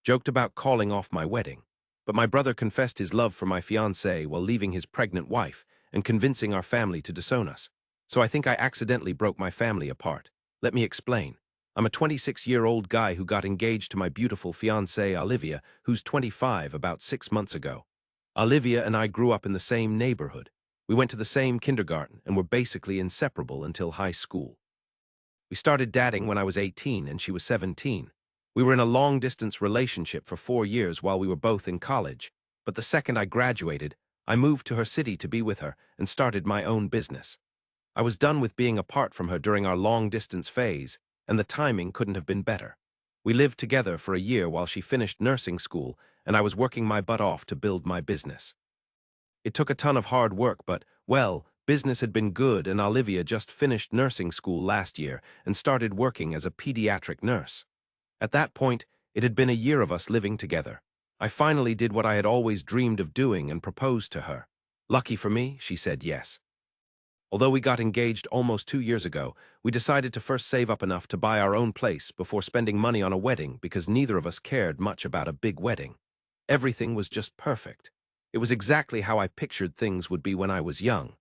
joked about calling off my wedding. But my brother confessed his love for my fiancée while leaving his pregnant wife and convincing our family to disown us. So I think I accidentally broke my family apart. Let me explain. I'm a 26-year-old guy who got engaged to my beautiful fiancée Olivia, who's 25 about 6 months ago. Olivia and I grew up in the same neighborhood. We went to the same kindergarten and were basically inseparable until high school. We started dating when I was 18 and she was 17. We were in a long-distance relationship for 4 years while we were both in college, but the second I graduated, I moved to her city to be with her and started my own business. I was done with being apart from her during our long-distance phase, and the timing couldn't have been better. We lived together for a year while she finished nursing school, and I was working my butt off to build my business. It took a ton of hard work, but, well, business had been good and Olivia just finished nursing school last year and started working as a pediatric nurse. At that point, it had been a year of us living together. I finally did what I had always dreamed of doing and proposed to her. Lucky for me, she said yes. Although we got engaged almost 2 years ago, we decided to first save up enough to buy our own place before spending money on a wedding because neither of us cared much about a big wedding. Everything was just perfect. It was exactly how I pictured things would be when I was young.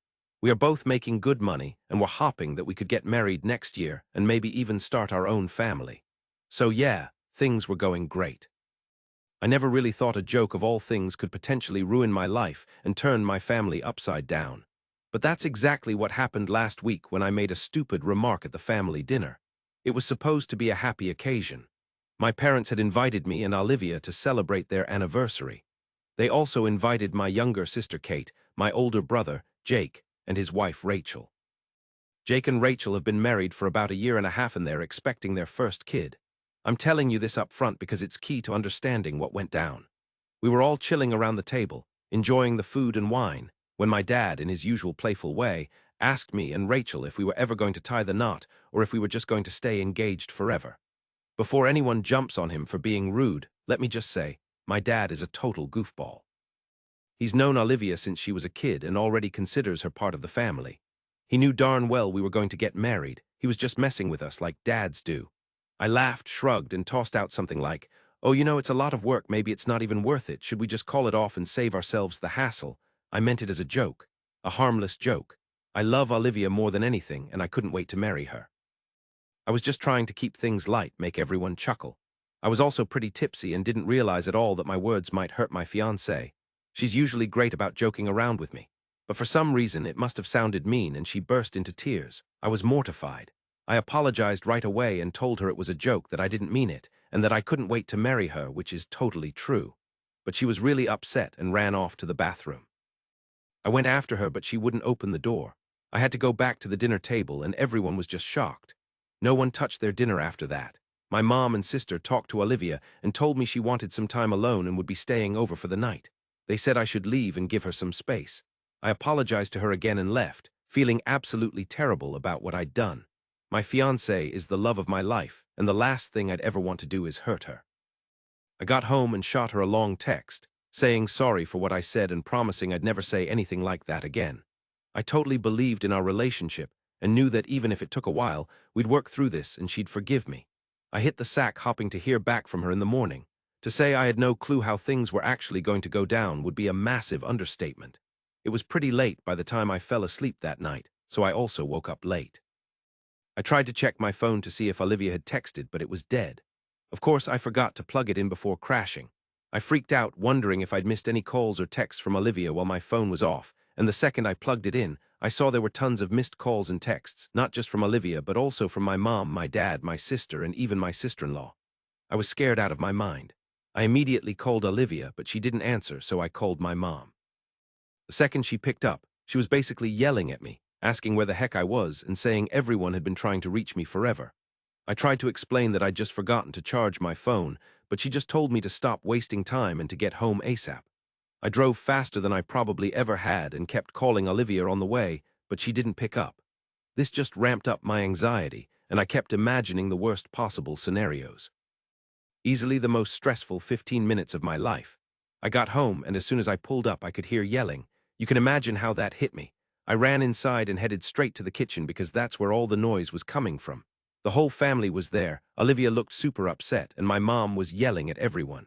We are both making good money and were hoping that we could get married next year and maybe even start our own family. So yeah, things were going great. I never really thought a joke of all things could potentially ruin my life and turn my family upside down. But that's exactly what happened last week when I made a stupid remark at the family dinner. It was supposed to be a happy occasion. My parents had invited me and Olivia to celebrate their anniversary. They also invited my younger sister Kate, my older brother, Jake, and his wife Rachel. Jake and Rachel have been married for about a year and a half and they're expecting their first kid. I'm telling you this up front because it's key to understanding what went down. We were all chilling around the table, enjoying the food and wine, when my dad, in his usual playful way, asked me and Rachel if we were ever going to tie the knot or if we were just going to stay engaged forever. Before anyone jumps on him for being rude, let me just say, my dad is a total goofball. He's known Olivia since she was a kid and already considers her part of the family. He knew darn well we were going to get married. He was just messing with us like dads do. I laughed, shrugged, and tossed out something like, "Oh, it's a lot of work, maybe it's not even worth it. Should we just call it off and save ourselves the hassle?" I meant it as a joke, a harmless joke. I love Olivia more than anything, and I couldn't wait to marry her. I was just trying to keep things light, make everyone chuckle. I was also pretty tipsy and didn't realize at all that my words might hurt my fiancée. She's usually great about joking around with me, but for some reason it must have sounded mean and she burst into tears. I was mortified. I apologized right away and told her it was a joke, that I didn't mean it, and that I couldn't wait to marry her, which is totally true. But she was really upset and ran off to the bathroom. I went after her, but she wouldn't open the door. I had to go back to the dinner table, and everyone was just shocked. No one touched their dinner after that. My mom and sister talked to Olivia and told me she wanted some time alone and would be staying over for the night. They said I should leave and give her some space. I apologized to her again and left, feeling absolutely terrible about what I'd done. My fiancée is the love of my life, and the last thing I'd ever want to do is hurt her. I got home and shot her a long text, saying sorry for what I said and promising I'd never say anything like that again. I totally believed in our relationship and knew that even if it took a while, we'd work through this and she'd forgive me. I hit the sack hoping to hear back from her in the morning. To say I had no clue how things were actually going to go down would be a massive understatement. It was pretty late by the time I fell asleep that night, so I also woke up late. I tried to check my phone to see if Olivia had texted, but it was dead. Of course, I forgot to plug it in before crashing. I freaked out, wondering if I'd missed any calls or texts from Olivia while my phone was off, and the second I plugged it in, I saw there were tons of missed calls and texts, not just from Olivia, but also from my mom, my dad, my sister, and even my sister-in-law. I was scared out of my mind. I immediately called Olivia, but she didn't answer, so I called my mom. The second she picked up, she was basically yelling at me, asking where the heck I was and saying everyone had been trying to reach me forever. I tried to explain that I'd just forgotten to charge my phone, but she just told me to stop wasting time and to get home ASAP. I drove faster than I probably ever had and kept calling Olivia on the way, but she didn't pick up. This just ramped up my anxiety, and I kept imagining the worst possible scenarios. Easily the most stressful 15 minutes of my life. I got home, and as soon as I pulled up, I could hear yelling. You can imagine how that hit me. I ran inside and headed straight to the kitchen because that's where all the noise was coming from. The whole family was there. Olivia looked super upset, and my mom was yelling at everyone.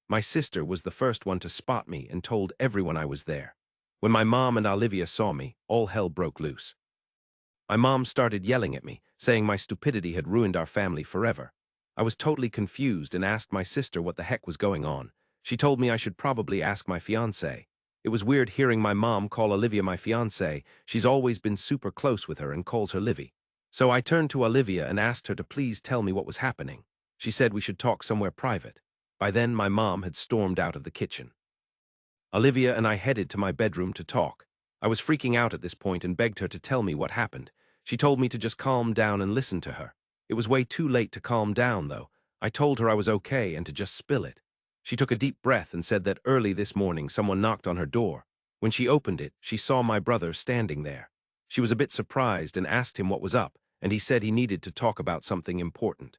My sister was the first one to spot me and told everyone I was there. When my mom and Olivia saw me, all hell broke loose. My mom started yelling at me, saying my stupidity had ruined our family forever. I was totally confused and asked my sister what the heck was going on. She told me I should probably ask my fiancé. It was weird hearing my mom call Olivia my fiancé. She's always been super close with her and calls her Livy. So I turned to Olivia and asked her to please tell me what was happening. She said we should talk somewhere private. By then, my mom had stormed out of the kitchen. Olivia and I headed to my bedroom to talk. I was freaking out at this point and begged her to tell me what happened. She told me to just calm down and listen to her. It was way too late to calm down, though. I told her I was okay and to just spill it. She took a deep breath and said that early this morning someone knocked on her door. When she opened it, she saw my brother standing there. She was a bit surprised and asked him what was up, and he said he needed to talk about something important.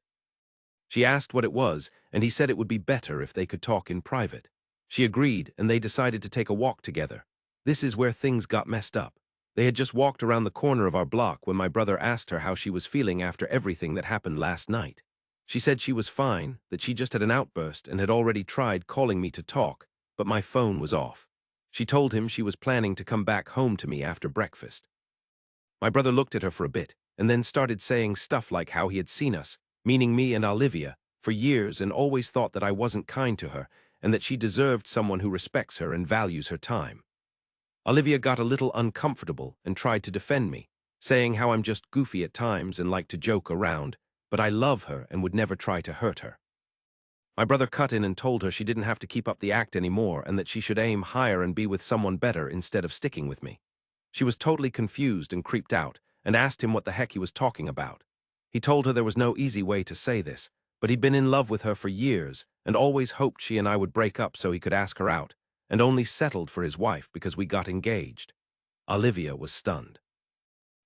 She asked what it was, and he said it would be better if they could talk in private. She agreed, and they decided to take a walk together. This is where things got messed up. They had just walked around the corner of our block when my brother asked her how she was feeling after everything that happened last night. She said she was fine, that she just had an outburst and had already tried calling me to talk, but my phone was off. She told him she was planning to come back home to me after breakfast. My brother looked at her for a bit, and then started saying stuff like how he had seen us, meaning me and Olivia, for years and always thought that I wasn't kind to her and that she deserved someone who respects her and values her time. Olivia got a little uncomfortable and tried to defend me, saying how I'm just goofy at times and like to joke around, but I love her and would never try to hurt her. My brother cut in and told her she didn't have to keep up the act anymore and that she should aim higher and be with someone better instead of sticking with me. She was totally confused and creeped out and asked him what the heck he was talking about. He told her there was no easy way to say this, but he'd been in love with her for years and always hoped she and I would break up so he could ask her out, and only settled for his wife because we got engaged. Olivia was stunned.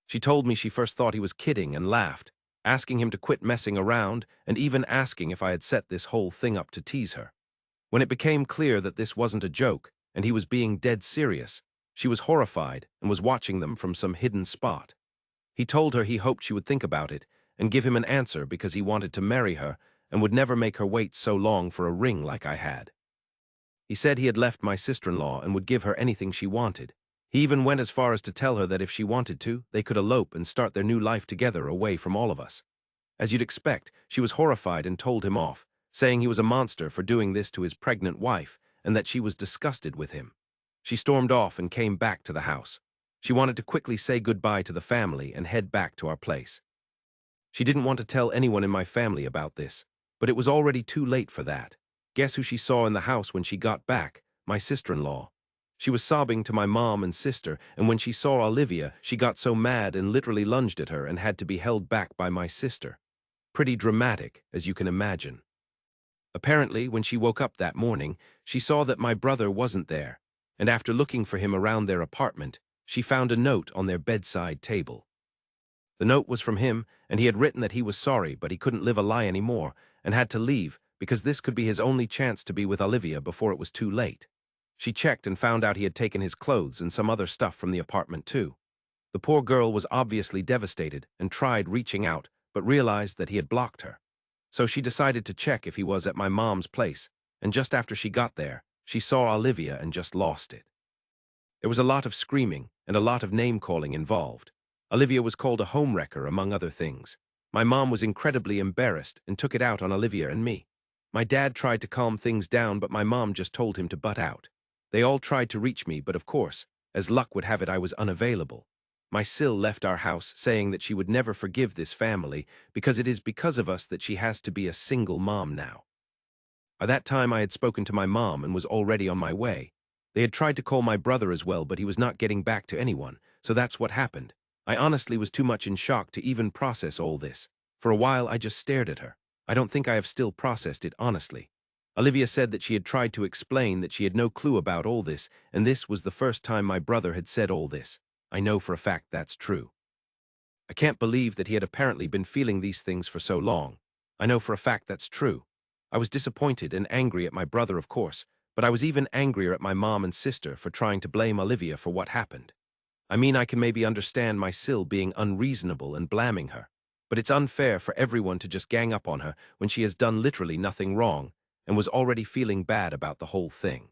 She told me she first thought he was kidding and laughed, asking him to quit messing around and even asking if I had set this whole thing up to tease her. When it became clear that this wasn't a joke and he was being dead serious, she was horrified and was watching them from some hidden spot. He told her he hoped she would think about it and give him an answer because he wanted to marry her and would never make her wait so long for a ring like I had. He said he had left my sister-in-law and would give her anything she wanted. He even went as far as to tell her that if she wanted to, they could elope and start their new life together away from all of us. As you'd expect, she was horrified and told him off, saying he was a monster for doing this to his pregnant wife and that she was disgusted with him. She stormed off and came back to the house. She wanted to quickly say goodbye to the family and head back to our place. She didn't want to tell anyone in my family about this, but it was already too late for that. Guess who she saw in the house when she got back? My sister-in-law. She was sobbing to my mom and sister, and when she saw Olivia, she got so mad and literally lunged at her and had to be held back by my sister. Pretty dramatic, as you can imagine. Apparently, when she woke up that morning, she saw that my brother wasn't there, and after looking for him around their apartment, she found a note on their bedside table. The note was from him, and he had written that he was sorry, but he couldn't live a lie anymore, and had to leave, because this could be his only chance to be with Olivia before it was too late. She checked and found out he had taken his clothes and some other stuff from the apartment too. The poor girl was obviously devastated and tried reaching out, but realized that he had blocked her. So she decided to check if he was at my mom's place, and just after she got there, she saw Olivia and just lost it. There was a lot of screaming and a lot of name-calling involved. Olivia was called a homewrecker, among other things. My mom was incredibly embarrassed and took it out on Olivia and me. My dad tried to calm things down, but my mom just told him to butt out. They all tried to reach me, but of course, as luck would have it, I was unavailable. My Sil left our house, saying that she would never forgive this family because it is because of us that she has to be a single mom now. By that time, I had spoken to my mom and was already on my way. They had tried to call my brother as well, but he was not getting back to anyone, so that's what happened. I honestly was too much in shock to even process all this. For a while, I just stared at her. I don't think I have still processed it, honestly. Olivia said that she had tried to explain that she had no clue about all this, and this was the first time my brother had said all this. I know for a fact that's true. I can't believe that he had apparently been feeling these things for so long. I know for a fact that's true. I was disappointed and angry at my brother, of course, but I was even angrier at my mom and sister for trying to blame Olivia for what happened. I mean, I can maybe understand my Sil being unreasonable and blaming her, But it's unfair for everyone to just gang up on her when she has done literally nothing wrong and was already feeling bad about the whole thing.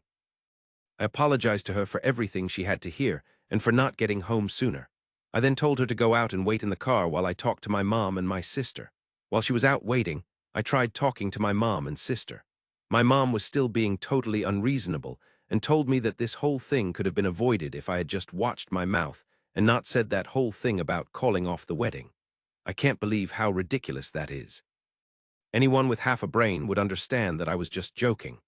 I apologized to her for everything she had to hear and for not getting home sooner. I then told her to go out and wait in the car while I talked to my mom and my sister. While she was out waiting, I tried talking to my mom and sister. My mom was still being totally unreasonable and told me that this whole thing could have been avoided if I had just watched my mouth and not said that whole thing about calling off the wedding. I can't believe how ridiculous that is. Anyone with half a brain would understand that I was just joking.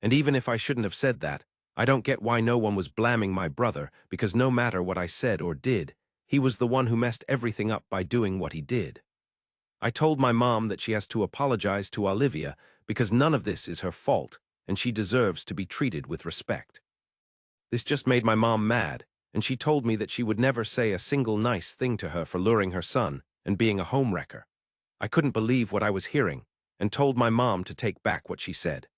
And even if I shouldn't have said that, I don't get why no one was blaming my brother, because no matter what I said or did, he was the one who messed everything up by doing what he did. I told my mom that she has to apologize to Olivia because none of this is her fault and she deserves to be treated with respect. This just made my mom mad, and she told me that she would never say a single nice thing to her for luring her son and being a homewrecker. I couldn't believe what I was hearing and told my mom to take back what she said.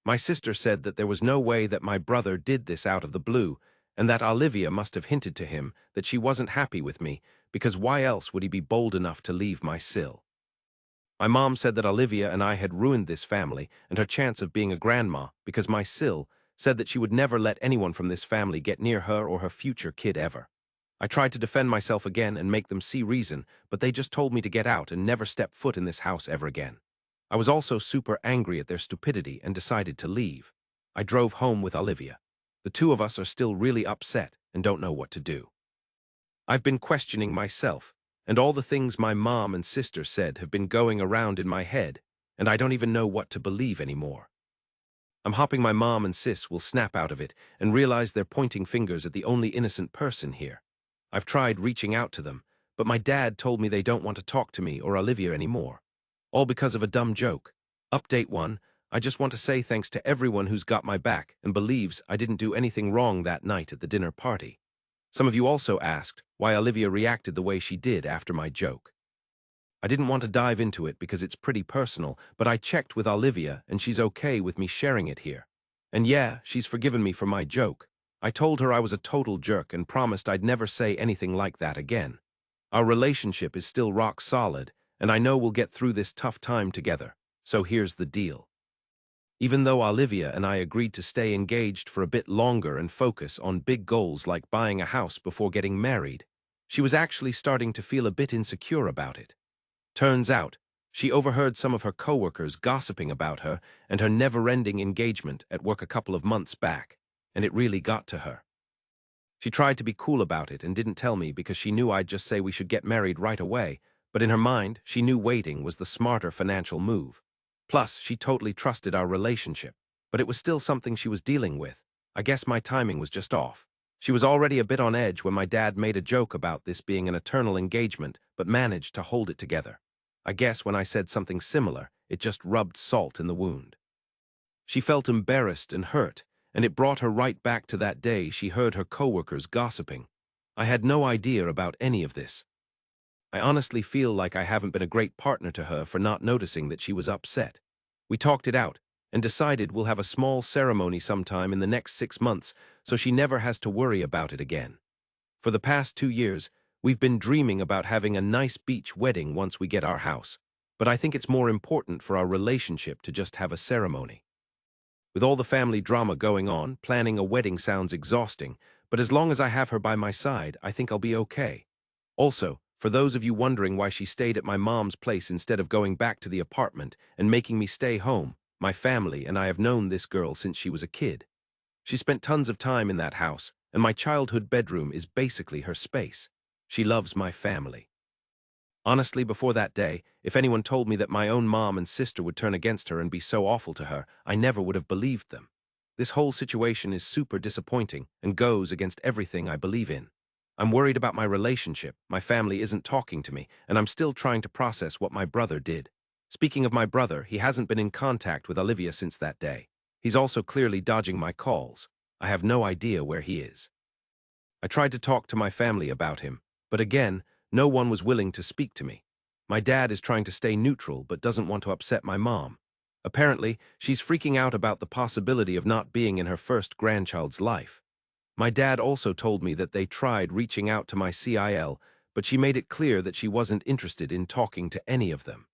My sister said that there was no way that my brother did this out of the blue and that Olivia must have hinted to him that she wasn't happy with me because why else would he be bold enough to leave my sill? My mom said that Olivia and I had ruined this family and her chance of being a grandma because my sill said that she would never let anyone from this family get near her or her future kid ever. I tried to defend myself again and make them see reason, but they just told me to get out and never step foot in this house ever again. I was also super angry at their stupidity and decided to leave. I drove home with Olivia. The two of us are still really upset and don't know what to do. I've been questioning myself, and all the things my mom and sister said have been going around in my head, and I don't even know what to believe anymore. I'm hoping my mom and sis will snap out of it and realize they're pointing fingers at the only innocent person here. I've tried reaching out to them, but my dad told me they don't want to talk to me or Olivia anymore. All because of a dumb joke. Update 1, I just want to say thanks to everyone who's got my back and believes I didn't do anything wrong that night at the dinner party. Some of you also asked why Olivia reacted the way she did after my joke. I didn't want to dive into it because it's pretty personal, but I checked with Olivia and she's okay with me sharing it here. And yeah, she's forgiven me for my joke. I told her I was a total jerk and promised I'd never say anything like that again. Our relationship is still rock solid, and I know we'll get through this tough time together. So here's the deal. Even though Olivia and I agreed to stay engaged for a bit longer and focus on big goals like buying a house before getting married, she was actually starting to feel a bit insecure about it. Turns out, she overheard some of her coworkers gossiping about her and her never-ending engagement at work a couple of months back, and it really got to her. She tried to be cool about it and didn't tell me because she knew I'd just say we should get married right away, but in her mind, she knew waiting was the smarter financial move. Plus, she totally trusted our relationship, but it was still something she was dealing with. I guess my timing was just off. She was already a bit on edge when my dad made a joke about this being an eternal engagement, but managed to hold it together. I guess when I said something similar, it just rubbed salt in the wound. She felt embarrassed and hurt, and it brought her right back to that day she heard her coworkers gossiping. I had no idea about any of this. I honestly feel like I haven't been a great partner to her for not noticing that she was upset. We talked it out and decided we'll have a small ceremony sometime in the next 6 months so she never has to worry about it again. For the past 2 years, we've been dreaming about having a nice beach wedding once we get our house, but I think it's more important for our relationship to just have a ceremony. With all the family drama going on, planning a wedding sounds exhausting, but as long as I have her by my side, I think I'll be okay. Also, for those of you wondering why she stayed at my mom's place instead of going back to the apartment and making me stay home, my family and I have known this girl since she was a kid. She spent tons of time in that house, and my childhood bedroom is basically her space. She loves my family. Honestly, before that day, if anyone told me that my own mom and sister would turn against her and be so awful to her, I never would have believed them. This whole situation is super disappointing and goes against everything I believe in. I'm worried about my relationship, my family isn't talking to me, and I'm still trying to process what my brother did. Speaking of my brother, he hasn't been in contact with Olivia since that day. He's also clearly dodging my calls. I have no idea where he is. I tried to talk to my family about him, but again, no one was willing to speak to me. My dad is trying to stay neutral but doesn't want to upset my mom. Apparently, she's freaking out about the possibility of not being in her first grandchild's life. My dad also told me that they tried reaching out to my CIL, but she made it clear that she wasn't interested in talking to any of them.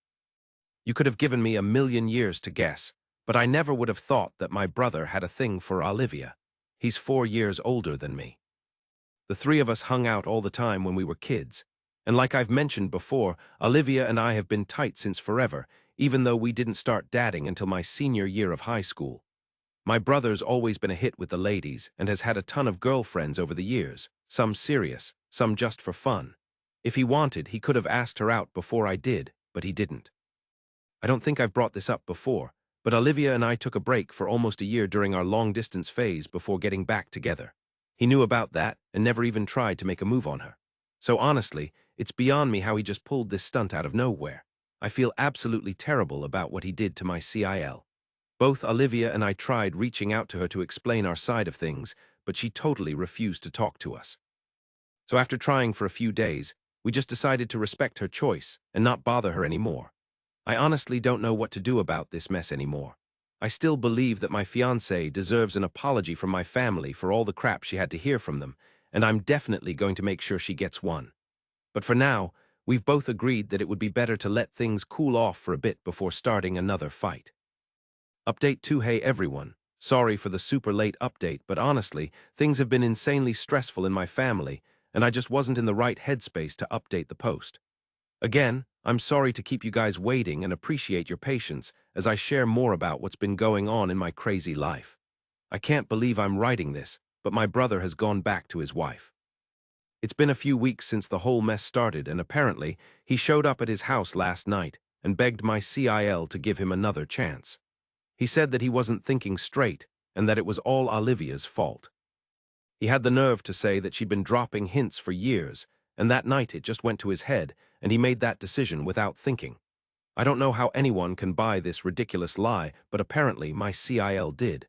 You could have given me a million years to guess, but I never would have thought that my brother had a thing for Olivia. He's 4 years older than me. The three of us hung out all the time when we were kids, and like I've mentioned before, Olivia and I have been tight since forever, even though we didn't start dating until my senior year of high school. My brother's always been a hit with the ladies and has had a ton of girlfriends over the years, some serious, some just for fun. If he wanted, he could have asked her out before I did, but he didn't. I don't think I've brought this up before, but Olivia and I took a break for almost a year during our long-distance phase before getting back together. He knew about that and never even tried to make a move on her. So honestly, it's beyond me how he just pulled this stunt out of nowhere. I feel absolutely terrible about what he did to my CIL. Both Olivia and I tried reaching out to her to explain our side of things, but she totally refused to talk to us. So after trying for a few days, we just decided to respect her choice and not bother her anymore. I honestly don't know what to do about this mess anymore. I still believe that my fiancée deserves an apology from my family for all the crap she had to hear from them, and I'm definitely going to make sure she gets one. But for now, we've both agreed that it would be better to let things cool off for a bit before starting another fight. Update 2. Hey everyone. Sorry for the super late update, but honestly, things have been insanely stressful in my family, and I just wasn't in the right headspace to update the post. Again, I'm sorry to keep you guys waiting and appreciate your patience as I share more about what's been going on in my crazy life. I can't believe I'm writing this, but my brother has gone back to his wife. It's been a few weeks since the whole mess started, and apparently, he showed up at his house last night and begged my CIL to give him another chance. He said that he wasn't thinking straight and that it was all Olivia's fault. He had the nerve to say that she'd been dropping hints for years, and that night it just went to his head, and he made that decision without thinking. I don't know how anyone can buy this ridiculous lie, but apparently my CIL did.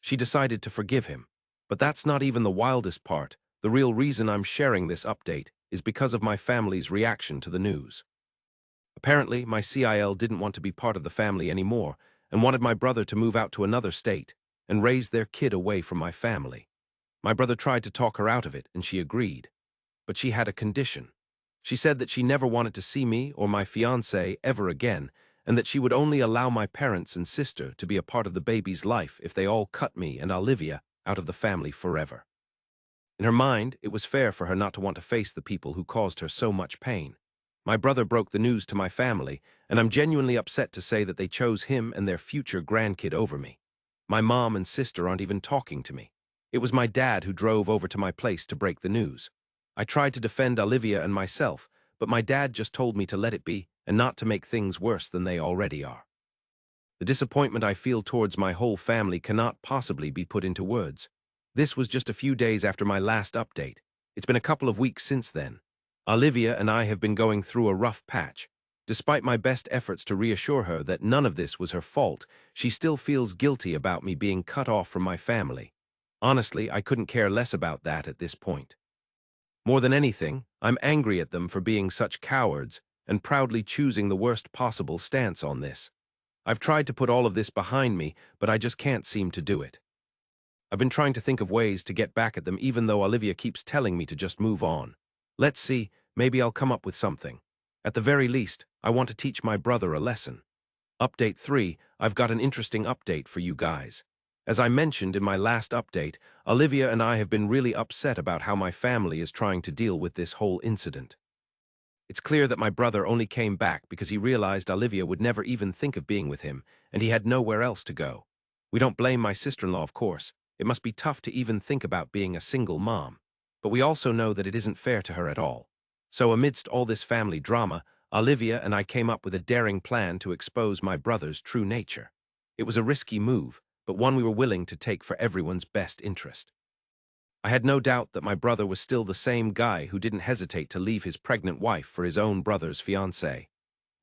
She decided to forgive him. But that's not even the wildest part. The real reason I'm sharing this update is because of my family's reaction to the news. Apparently, my CIL didn't want to be part of the family anymore and wanted my brother to move out to another state and raise their kid away from my family. My brother tried to talk her out of it, and she agreed. But she had a condition. She said that she never wanted to see me or my fiancé ever again, and that she would only allow my parents and sister to be a part of the baby's life if they all cut me and Olivia out of the family forever. In her mind, it was fair for her not to want to face the people who caused her so much pain. My brother broke the news to my family, and I'm genuinely upset to say that they chose him and their future grandkid over me. My mom and sister aren't even talking to me. It was my dad who drove over to my place to break the news. I tried to defend Olivia and myself, but my dad just told me to let it be and not to make things worse than they already are. The disappointment I feel towards my whole family cannot possibly be put into words. This was just a few days after my last update. It's been a couple of weeks since then. Olivia and I have been going through a rough patch. Despite my best efforts to reassure her that none of this was her fault, she still feels guilty about me being cut off from my family. Honestly, I couldn't care less about that at this point. More than anything, I'm angry at them for being such cowards and proudly choosing the worst possible stance on this. I've tried to put all of this behind me, but I just can't seem to do it. I've been trying to think of ways to get back at them even though Olivia keeps telling me to just move on. Let's see, maybe I'll come up with something. At the very least, I want to teach my brother a lesson. Update 3, I've got an interesting update for you guys. As I mentioned in my last update, Olivia and I have been really upset about how my family is trying to deal with this whole incident. It's clear that my brother only came back because he realized Olivia would never even think of being with him, and he had nowhere else to go. We don't blame my sister-in-law, of course. It must be tough to even think about being a single mom. But we also know that it isn't fair to her at all. So amidst all this family drama, Olivia and I came up with a daring plan to expose my brother's true nature. It was a risky move, but one we were willing to take for everyone's best interest. I had no doubt that my brother was still the same guy who didn't hesitate to leave his pregnant wife for his own brother's fiancée.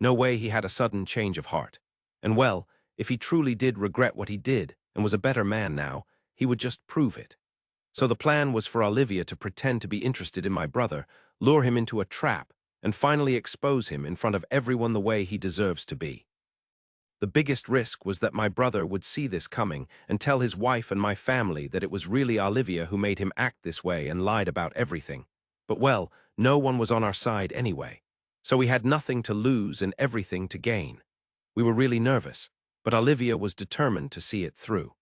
No way he had a sudden change of heart. And well, if he truly did regret what he did and was a better man now, he would just prove it. So the plan was for Olivia to pretend to be interested in my brother, lure him into a trap, and finally expose him in front of everyone the way he deserves to be. The biggest risk was that my brother would see this coming and tell his wife and my family that it was really Olivia who made him act this way and lied about everything. But well, no one was on our side anyway. So we had nothing to lose and everything to gain. We were really nervous, but Olivia was determined to see it through.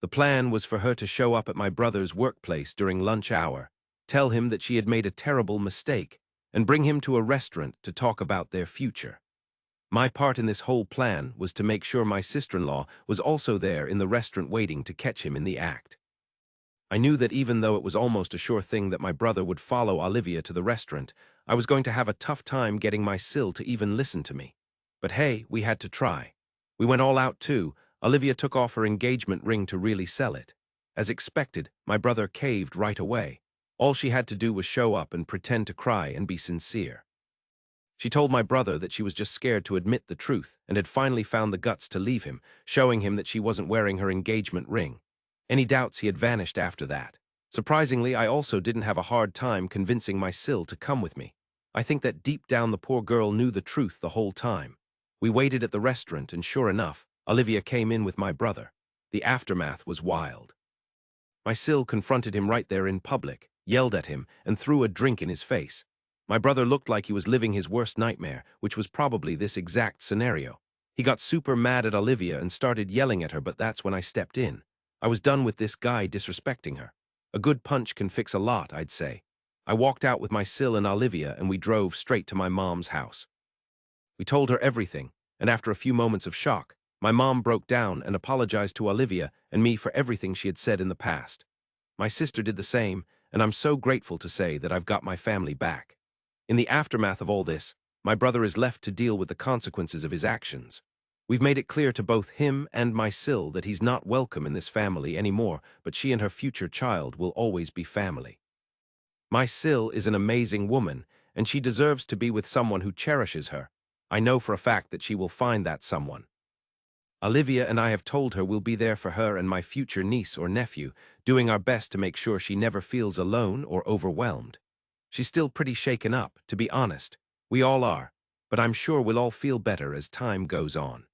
The plan was for her to show up at my brother's workplace during lunch hour, tell him that she had made a terrible mistake, and bring him to a restaurant to talk about their future. My part in this whole plan was to make sure my sister-in-law was also there in the restaurant waiting to catch him in the act. I knew that even though it was almost a sure thing that my brother would follow Olivia to the restaurant, I was going to have a tough time getting my Sil to even listen to me. But hey, we had to try. We went all out too. Olivia took off her engagement ring to really sell it. As expected, my brother caved right away. All she had to do was show up and pretend to cry and be sincere. She told my brother that she was just scared to admit the truth and had finally found the guts to leave him, showing him that she wasn't wearing her engagement ring. Any doubts he had vanished after that. Surprisingly, I also didn't have a hard time convincing my Sil to come with me. I think that deep down the poor girl knew the truth the whole time. We waited at the restaurant and sure enough, Olivia came in with my brother. The aftermath was wild. My Sil confronted him right there in public, yelled at him, and threw a drink in his face. My brother looked like he was living his worst nightmare, which was probably this exact scenario. He got super mad at Olivia and started yelling at her, but that's when I stepped in. I was done with this guy disrespecting her. A good punch can fix a lot, I'd say. I walked out with my Sil and Olivia and we drove straight to my mom's house. We told her everything, and after a few moments of shock, my mom broke down and apologized to Olivia and me for everything she had said in the past. My sister did the same, and I'm so grateful to say that I've got my family back. In the aftermath of all this, my brother is left to deal with the consequences of his actions. We've made it clear to both him and my Sil that he's not welcome in this family anymore, but she and her future child will always be family. My Sil is an amazing woman, and she deserves to be with someone who cherishes her. I know for a fact that she will find that someone. Olivia and I have told her we'll be there for her and my future niece or nephew, doing our best to make sure she never feels alone or overwhelmed. She's still pretty shaken up, to be honest. We all are, but I'm sure we'll all feel better as time goes on.